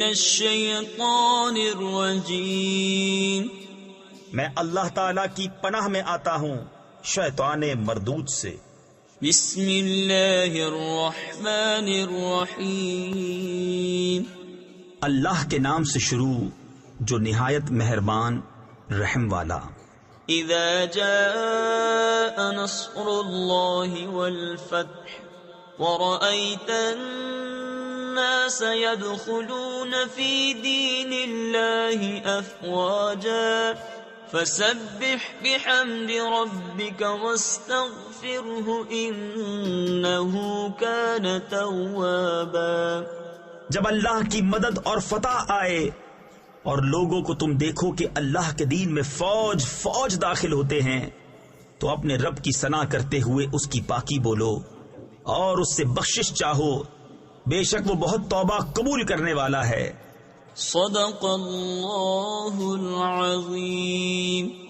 الشیطان الرجیم، میں اللہ تعالی کی پناہ میں آتا ہوں شیطان مردود سے۔ بسم اللہ الرحمن الرحیم، اللہ کے نام سے شروع جو نہایت مہربان رحم والا۔ اذا جاء نصر اللہ والفتح ورأيت الناس يدخلون في دين الله أفواجا فسبح بحمد ربك واستغفره إنه كان توابا۔ جب اللہ کی مدد اور فتح آئے اور لوگوں کو تم دیکھو کہ اللہ کے دین میں فوج فوج داخل ہوتے ہیں تو اپنے رب کی ثنا کرتے ہوئے اس کی پاکی بولو اور اس سے بخشش چاہو، بے شک وہ بہت توبہ قبول کرنے والا ہے۔ صدق اللہ العظیم۔